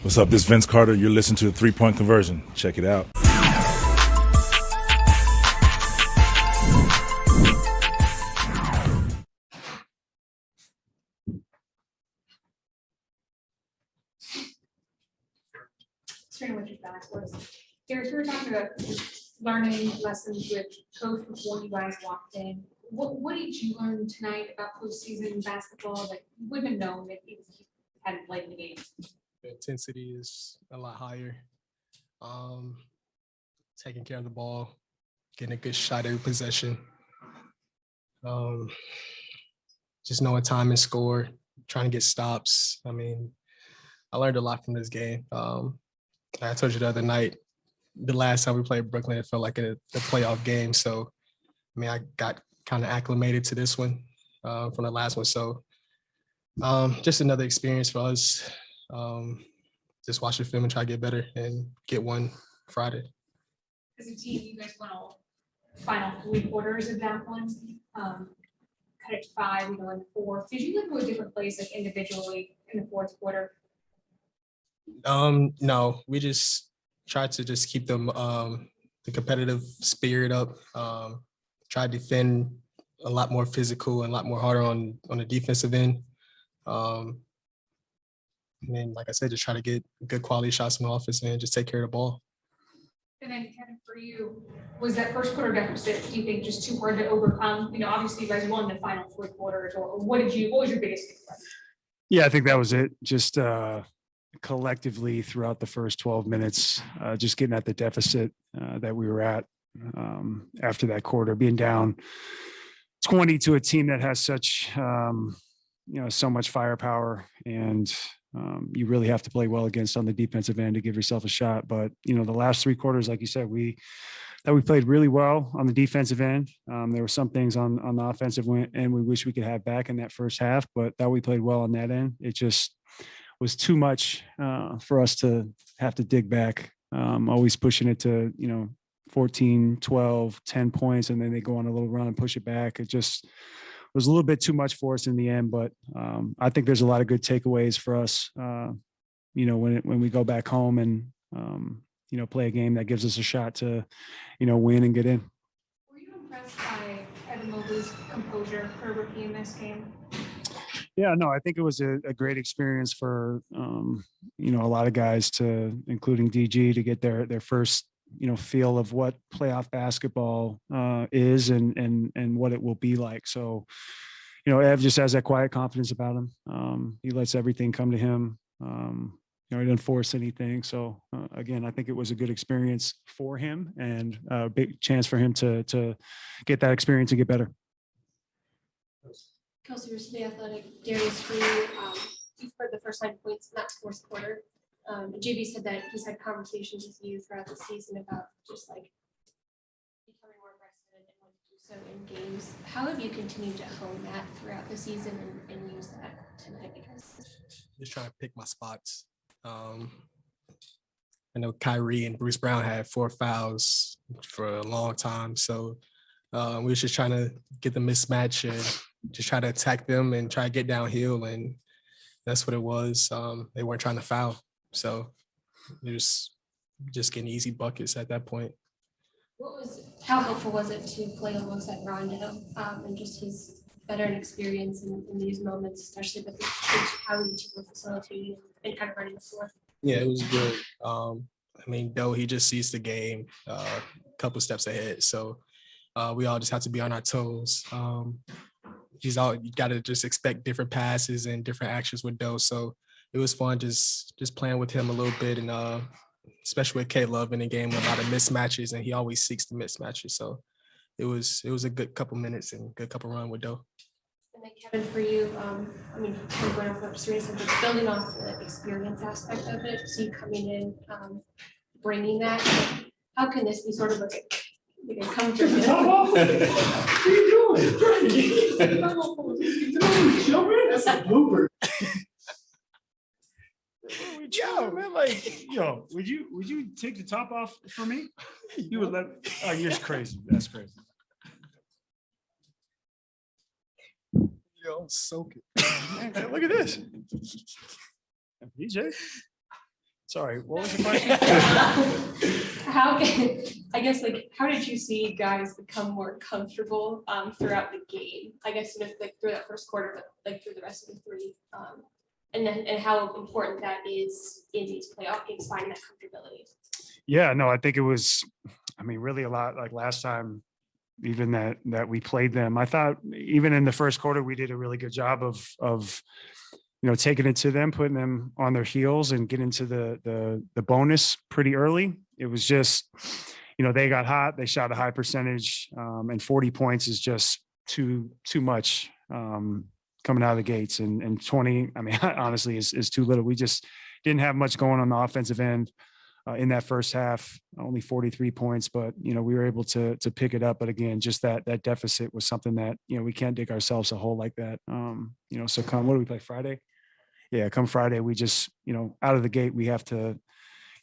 What's up? This is Vince Carter. You're listening to the 3-Point Conversion. Check it out. Starting with your backwards. Derek, we were talking about learning lessons with coach before you guys walked in. What did you learn tonight about postseason basketball that you wouldn't have known if you hadn't played in the game? The intensity is a lot higher. Taking care of the ball, getting a good shot every possession. Just knowing time and score, trying to get stops. I mean, I learned a lot from this game. I told you the other night, the last time we played Brooklyn, it felt like a playoff game. So, I mean, I got kind of acclimated to this one from the last one. So, just another experience for us. Just watch the film and try to get better and get one Friday. As a team, you guys won all final 3 quarters of that one. Cut it to 5, in 4. Did you look to a different place, like individually in the fourth quarter? No, we just tried to just keep them the competitive spirit up. Try to defend a lot more physical and a lot more harder on the defensive end. And then, like I said, just try to get good quality shots in the offense and just take care of the ball. And then, Kevin, for you, was that first quarter deficit, do you think, just too hard to overcome? Obviously you guys won the final 3 quarters, or what was your biggest takeaway? Yeah, I think that was it. Just collectively throughout the first 12 minutes, just getting at the deficit that we were at after that quarter, being down 20 to a team that has such, so much firepower, and you really have to play well against on the defensive end to give yourself a shot. But, the last 3 quarters, like you said, we played really well on the defensive end. There were some things on the offensive end we wish we could have back in that first half, but that we played well on that end. It just was too much for us to have to dig back, always pushing it to, 14, 12, 10 points, and then they go on a little run and push it back. It just was a little bit too much for us in the end, but I think there's a lot of good takeaways for us, when we go back home and, play a game that gives us a shot to, win and get in. Were you impressed by Evan Mobley's composure for a rookie in this game? Yeah, no, I think it was a great experience for, a lot of guys including DG, to get their first, feel of what playoff basketball is and what it will be like. So, Ev just has that quiet confidence about him. He lets everything come to him. He didn't force anything. So again, I think it was a good experience for him and a big chance for him to get that experience and get better. Kelsey Roos, The Athletic. Darius, for you, you've heard the first 9 points in that fourth quarter. JB said that he's had conversations with you throughout the season about just like becoming more aggressive and wanting to do so in games. How have you continued to hone that throughout the season and use that tonight? Just trying to pick my spots. I know Kyrie and Bruce Brown had 4 fouls for a long time. So we were just trying to get the mismatch and just try to attack them and try to get downhill. And that's what it was. They weren't trying to foul. So it was just getting easy buckets at that point. How helpful was it to play alongside Rondo and just his veteran experience in these moments, especially with how you were facilitating and kind of running the floor? Yeah, it was good. Though he just sees the game a couple steps ahead. So we all just have to be on our toes. You got to just expect different passes and different actions with Doe. So it was fun just playing with him a little bit, and especially with K-Love in the game, with a lot of mismatches, and he always seeks the mismatches. So it was a good couple minutes and good couple run with Doe. And then Kevin, for you, kind of going off what Serena said, but building off the experience aspect of it, so you coming in, bringing that, how can this be sort of like a comfort? What are you doing? That's a blooper. Would you take the top off for me? You would let? Oh, you're crazy. That's crazy. Soak it. Man, look at this. DJ. Sorry, what was the question? I guess, like, how did you see guys become more comfortable throughout the game? I guess, like through that first quarter, but like through the rest of the three. And how important that is in these playoff games, finding that comfortability. Yeah, no, I think it was, I mean, really a lot like last time, even that we played them. I thought even in the first quarter, we did a really good job of taking it to them, putting them on their heels and getting to the bonus pretty early. It was just, they got hot, they shot a high percentage, and 40 points is just too much coming out of the gates. And 20, I mean, honestly, is too little. We just didn't have much going on the offensive end in that first half, only 43 points, but, we were able to pick it up. But again, just that deficit was something that, we can't dig ourselves a hole like that. So what do we play Friday? Yeah, come Friday, we just, out of the gate, we have to,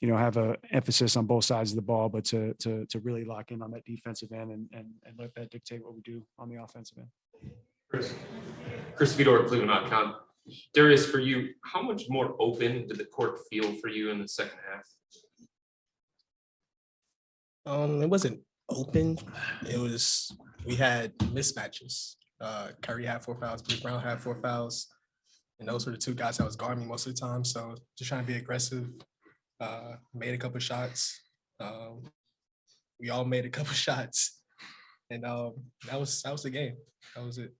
have a emphasis on both sides of the ball, but to really lock in on that defensive end and let that dictate what we do on the offensive end. Chris Fedor, Cleveland.com. Darius, for you, how much more open did the court feel for you in the second half? It wasn't open. We had mismatches. Kyrie had 4 fouls, Bruce Brown had 4 fouls. And those were the two guys that was guarding me most of the time. So just trying to be aggressive. Made a couple shots. We all made a couple shots. And that was the game. That was it.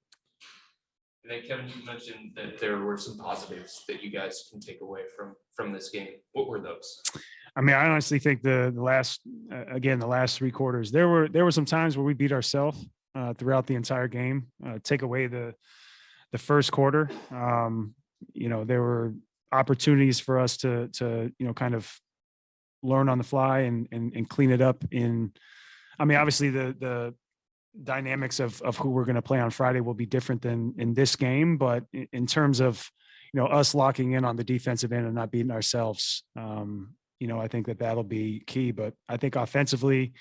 And then Kevin, you mentioned that there were some positives that you guys can take away from this game. What were those? I mean, I honestly think the last 3 quarters, there were some times where we beat ourselves throughout the entire game. Take away the first quarter, there were opportunities for us to kind of learn on the fly and clean it up obviously the dynamics of who we're going to play on Friday will be different than in this game, but in terms of, us locking in on the defensive end and not beating ourselves, I think that'll be key. But I think offensively,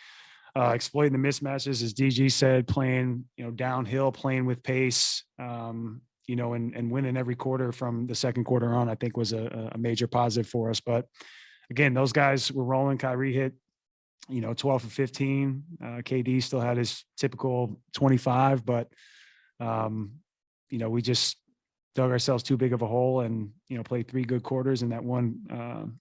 exploiting the mismatches, as DG said, playing, downhill, playing with pace, and winning every quarter from the second quarter on, I think was a major positive for us. But again, those guys were rolling. Kyrie hit, 12 for 15. KD still had his typical 25, but, we just dug ourselves too big of a hole and, played 3 good quarters. And that one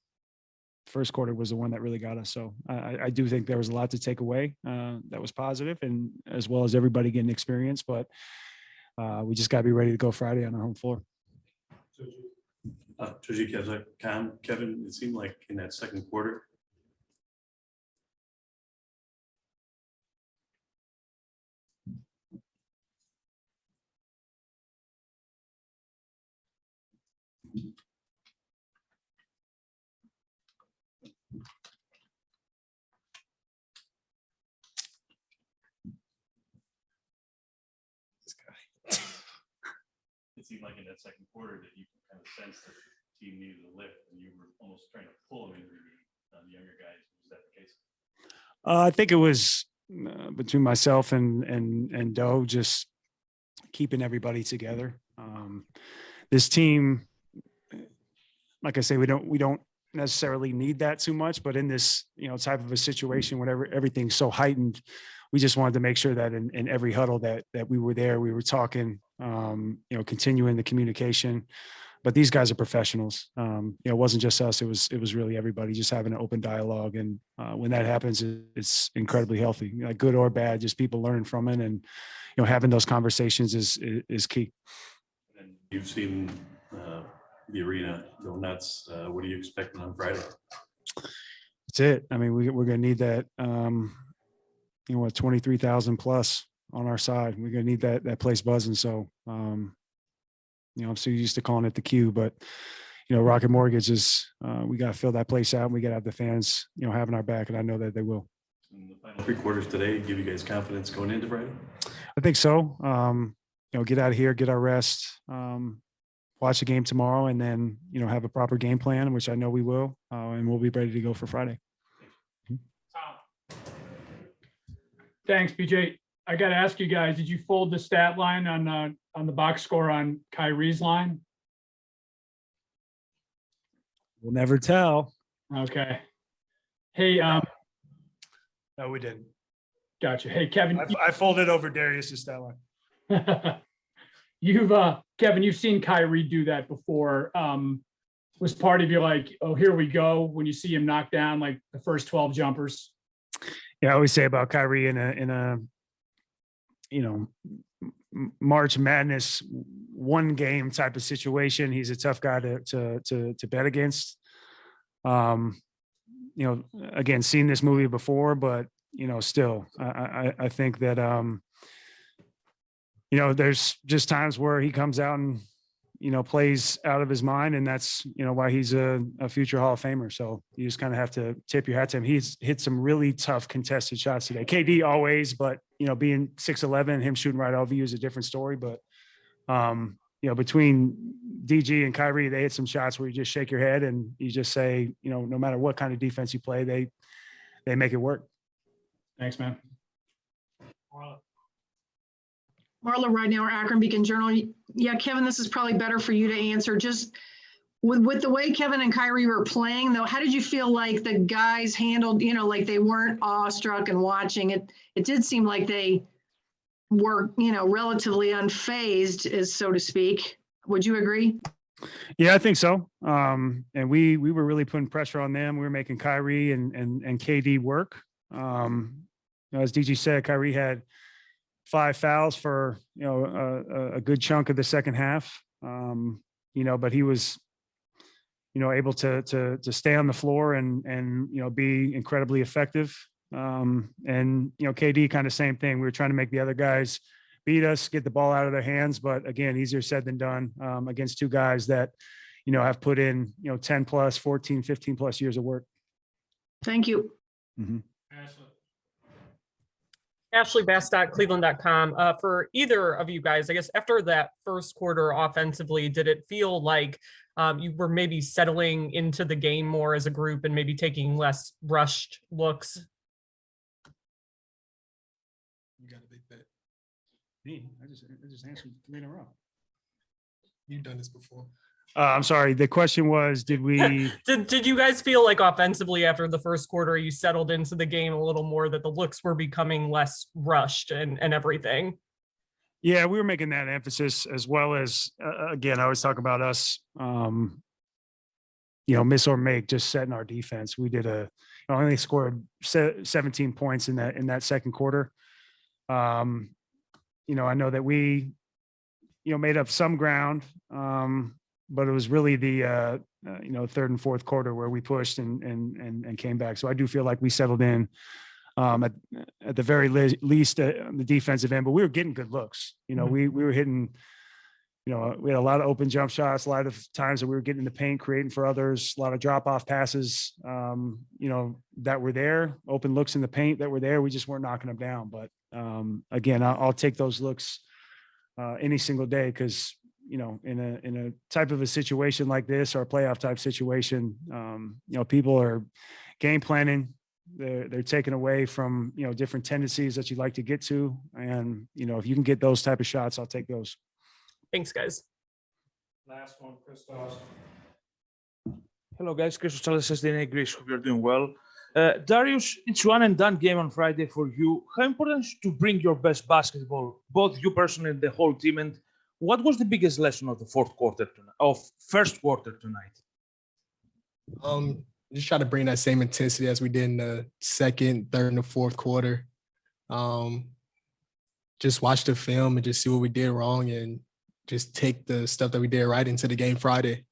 first quarter was the one that really got us. So I do think there was a lot to take away that was positive, and as well as everybody getting experience. But we just got to be ready to go Friday on our home floor. Kevin, it seemed like in that second quarter, it seemed like in that second quarter that you kind of sensed that the team needed a lift, and you were almost trying to pull them into the younger guys. Was that the case? I think it was between myself and Doe, just keeping everybody together. This team, like I say, we don't necessarily need that too much, but in this type of a situation, whenever everything's so heightened, we just wanted to make sure that in every huddle that we were there, we were talking, continuing the communication. But these guys are professionals. It wasn't just us. It was really everybody just having an open dialogue. And when that happens, it's incredibly healthy, good or bad, just people learning from it. And, having those conversations is key. And you've seen the arena go nuts. What are you expecting on Friday? That's it. I mean, we're going to need that, 23,000 plus on our side. We're going to need that place buzzing. So, I'm so used to calling it the Q, but, Rocket Mortgage is, we got to fill that place out, and we got to have the fans, having our back, and I know that they will. In the final 3 quarters today, give you guys confidence going into Friday? I think so. Get out of here, get our rest, watch the game tomorrow, and then, have a proper game plan, which I know we will, and we'll be ready to go for Friday. Thanks, BJ. I got to ask you guys, did you fold the stat line on the box score on Kyrie's line? We'll never tell. Okay. Hey, No, we didn't. gotcha. Hey, Kevin, I folded over Darius's stat line. Kevin, you've seen Kyrie do that before. Was part of you like, oh, here we go, when you see him knock down like the first 12 jumpers? Yeah, I always say about Kyrie in a March Madness one game type of situation, he's a tough guy to bet against. Again, seen this movie before, but still, I think that there's just times where he comes out and plays out of his mind, and that's why he's a future Hall of Famer. So you just kind of have to tip your hat to him. He's hit some really tough contested shots today. KD always, but being 6'11", him shooting right over you is a different story. But between DG and Kyrie, they hit some shots where you just shake your head and you just say, no matter what kind of defense you play, they make it work. Thanks, man. Marla Ridenhour, Akron Beacon Journal. Yeah, Kevin, this is probably better for you to answer. Just with the way Kevin and Kyrie were playing, though, how did you feel like the guys handled, like they weren't awestruck and watching it? It did seem like they were, relatively unfazed, as so to speak. Would you agree? Yeah, I think so. And we were really putting pressure on them. We were making Kyrie and KD work. As DG said, Kyrie had 5 fouls for a good chunk of the second half. But he was able to stay on the floor and be incredibly effective. KD kind of same thing. We were trying to make the other guys beat us, get the ball out of their hands, but again, easier said than done against two guys that have put in 10 plus 14 15 plus years of work. Thank you. Mm-hmm. Ashley Bastock, Cleveland.com. For either of you guys, I guess after that first quarter offensively, did it feel like you were maybe settling into the game more as a group and maybe taking less rushed looks? You got a big bet. Me? I just answered 3 in a row. You've done this before. I'm sorry. The question was, did we? did you guys feel like offensively after the first quarter you settled into the game a little more, that the looks were becoming less rushed and everything? Yeah, we were making that emphasis, as well as again, I always talk about us, miss or make, just setting our defense. We did only scored 17 points in that second quarter. I know that we made up some ground. But it was really the third and fourth quarter where we pushed and came back. So I do feel like we settled in at the very least on the defensive end, but we were getting good looks. We were hitting, we had a lot of open jump shots, a lot of times that we were getting in the paint, creating for others, a lot of drop off passes, that were there, open looks in the paint that were there. We just weren't knocking them down. But again, I'll take those looks any single day, because in a type of a situation like this, or a playoff type situation, people are game planning. They're taken away from, different tendencies that you'd like to get to. And, if you can get those type of shots, I'll take those. Thanks, guys. Last one, Christos. Hello, guys. Christos Charles, SDNA Greece. Hope you're doing well. Darius, it's one and done game on Friday for you. How important is to bring your best basketball, both you personally and the whole team? And what was the biggest lesson of the first quarter tonight? Just try to bring that same intensity as we did in the second, third, and the fourth quarter. Just watch the film and just see what we did wrong, and just take the stuff that we did right into the game Friday.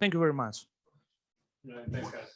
Thank you very much. Thanks, guys.